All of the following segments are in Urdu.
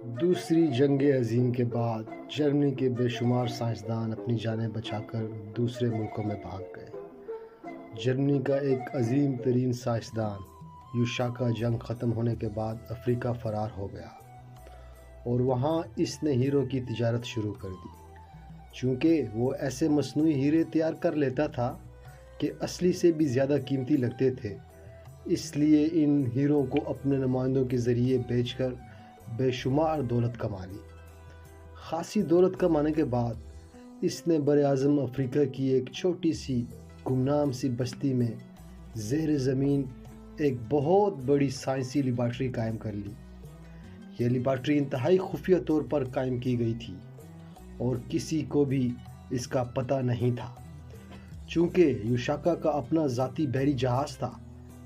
دوسری جنگ عظیم کے بعد جرمنی کے بے شمار سائنسدان اپنی جانیں بچا کر دوسرے ملکوں میں بھاگ گئے۔ جرمنی کا ایک عظیم ترین سائنسدان یوشا کا جنگ ختم ہونے کے بعد افریقہ فرار ہو گیا اور وہاں اس نے ہیروں کی تجارت شروع کر دی۔ چونکہ وہ ایسے مصنوعی ہیرے تیار کر لیتا تھا کہ اصلی سے بھی زیادہ قیمتی لگتے تھے، اس لیے ان ہیروں کو اپنے نمائندوں کے ذریعے بیچ کر بے شمار دولت کما لی۔ خاصی دولت کمانے کے بعد اس نے براعظم افریقہ کی ایک چھوٹی سی گمنام سی بستی میں زیر زمین ایک بہت بڑی سائنسی لیبارٹری قائم کر لی۔ یہ لیبارٹری انتہائی خفیہ طور پر قائم کی گئی تھی اور کسی کو بھی اس کا پتہ نہیں تھا۔ چونکہ یوشاکا کا اپنا ذاتی بحری جہاز تھا،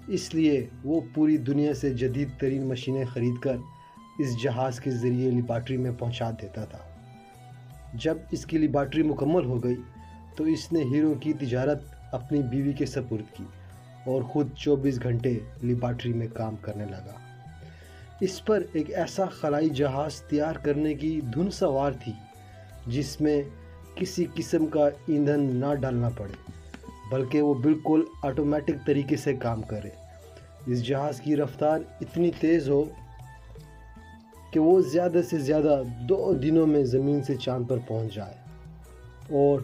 اس لیے وہ پوری دنیا سے جدید ترین مشینیں خرید کر اس جہاز کے ذریعے لیبارٹری میں پہنچا دیتا تھا۔ جب اس کی لیبارٹری مکمل ہو گئی تو اس نے ہیروں کی تجارت اپنی بیوی کے سپرد کی اور خود 24 گھنٹے لیبارٹری میں کام کرنے لگا۔ اس پر ایک ایسا خلائی جہاز تیار کرنے کی دھن سوار تھی جس میں کسی قسم کا ایندھن نہ ڈالنا پڑے، بلکہ وہ بالکل آٹومیٹک طریقے سے کام کرے۔ اس جہاز کی رفتار اتنی تیز ہو کہ وہ زیادہ سے زیادہ 2 دنوں میں زمین سے چاند پر پہنچ جائے اور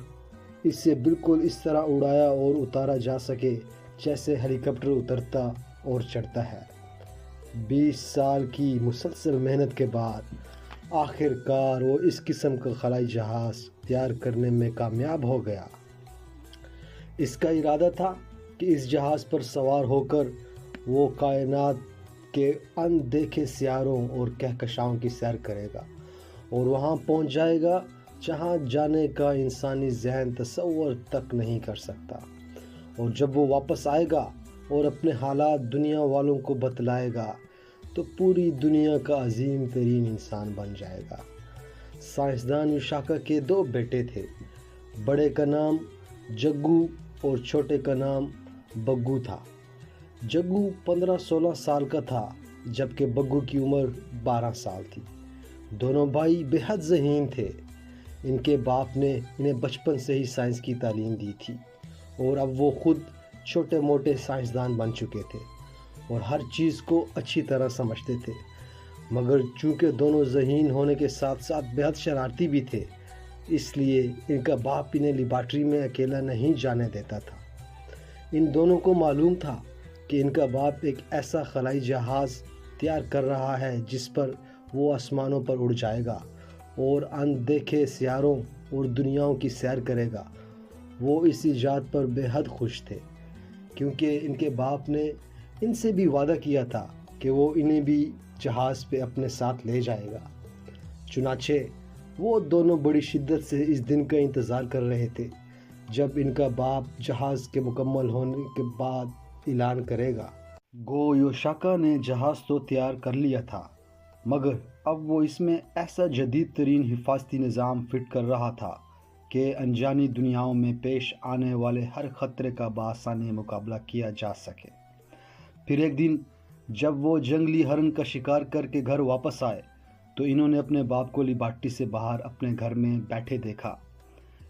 اسے بالکل اس طرح اڑایا اور اتارا جا سکے جیسے ہیلی کاپٹر اترتا اور چڑھتا ہے۔ 20 سال کی مسلسل محنت کے بعد آخر کار وہ اس قسم کا خلائی جہاز تیار کرنے میں کامیاب ہو گیا۔ اس کا ارادہ تھا کہ اس جہاز پر سوار ہو کر وہ کائنات کے اندیکھے سیاروں اور کہکشاؤں کی سیر کرے گا اور وہاں پہنچ جائے گا جہاں جانے کا انسانی ذہن تصور تک نہیں کر سکتا، اور جب وہ واپس آئے گا اور اپنے حالات دنیا والوں کو بتلائے گا تو پوری دنیا کا عظیم ترین انسان بن جائے گا۔ سائنسدان یوشاکا کے 2 بیٹے تھے، بڑے کا نام جگو اور چھوٹے کا نام بگو تھا۔ جگو 15-16 سال کا تھا جبکہ بگو کی عمر 12 سال تھی۔ دونوں بھائی بے حد ذہین تھے۔ ان کے باپ نے انہیں بچپن سے ہی سائنس کی تعلیم دی تھی اور اب وہ خود چھوٹے موٹے سائنسدان بن چکے تھے اور ہر چیز کو اچھی طرح سمجھتے تھے، مگر چونکہ دونوں ذہین ہونے کے ساتھ ساتھ بے حد شرارتی بھی تھے، اس لیے ان کا باپ انہیں لیبارٹری میں اکیلا نہیں جانے دیتا تھا۔ ان دونوں کو معلوم تھا کہ ان کا باپ ایک ایسا خلائی جہاز تیار کر رہا ہے جس پر وہ آسمانوں پر اڑ جائے گا اور اندیکھے سیاروں اور دنیاؤں کی سیر کرے گا۔ وہ اس ایجاد پر بے حد خوش تھے کیونکہ ان کے باپ نے ان سے بھی وعدہ کیا تھا کہ وہ انہیں بھی جہاز پہ اپنے ساتھ لے جائے گا۔ چنانچہ وہ دونوں بڑی شدت سے اس دن کا انتظار کر رہے تھے جب ان کا باپ جہاز کے مکمل ہونے کے بعد اعلان کرے گا۔ گو یوشاکا نے جہاز تو تیار کر لیا تھا، مگر اب وہ اس میں ایسا جدید ترین حفاظتی نظام فٹ کر رہا تھا کہ انجانی دنیاؤں میں پیش آنے والے ہر خطرے کا بآسانی مقابلہ کیا جا سکے۔ پھر ایک دن جب وہ جنگلی ہرن کا شکار کر کے گھر واپس آئے تو انہوں نے اپنے باپ کو لیبارٹری سے باہر اپنے گھر میں بیٹھے دیکھا۔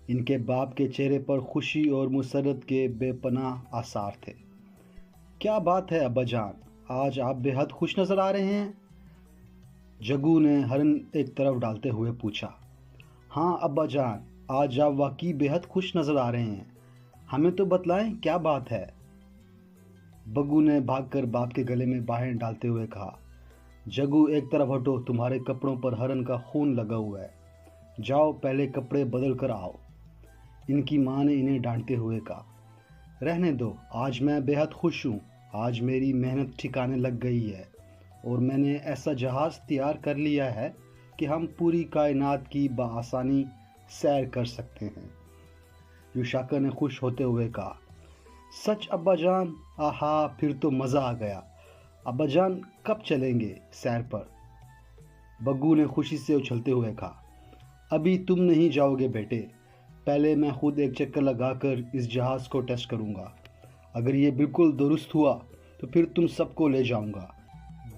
ان کے باپ کے چہرے پر خوشی اور مسرت کے بے پناہ آثار تھے۔ کیا بات ہے ابا جان، آج آپ بے حد خوش نظر آ رہے ہیں؟ جگو نے ہرن ایک طرف ڈالتے ہوئے پوچھا۔ ہاں ابا جان، آج آپ واقعی بے حد خوش نظر آ رہے ہیں، ہمیں تو بتلائیں کیا بات ہے؟ بگو نے بھاگ کر باپ کے گلے میں باہیں ڈالتے ہوئے کہا۔ جگو ایک طرف ہٹو، تمہارے کپڑوں پر ہرن کا خون لگا ہوا ہے، جاؤ پہلے کپڑے بدل کر آؤ، ان کی ماں نے انہیں ڈانٹتے ہوئے کہا۔ رہنے دو، آج میں بے حد خوش ہوں، آج میری محنت ٹھکانے لگ گئی ہے اور میں نے ایسا جہاز تیار کر لیا ہے کہ ہم پوری کائنات کی بآسانی سیر کر سکتے ہیں۔ یوشاکا نے خوش ہوتے ہوئے کہا۔ سچ ابا جان؟ آہا، پھر تو مزہ آ گیا۔ ابا جان کب چلیں گے سیر پر؟ بگو نے خوشی سے اچھلتے ہوئے کہا۔ ابھی تم نہیں جاؤ گے بیٹے، پہلے میں خود ایک چکر لگا کر اس جہاز کو ٹیسٹ کروں گا، اگر یہ بالکل درست ہوا تو پھر تم سب کو لے جاؤں گا۔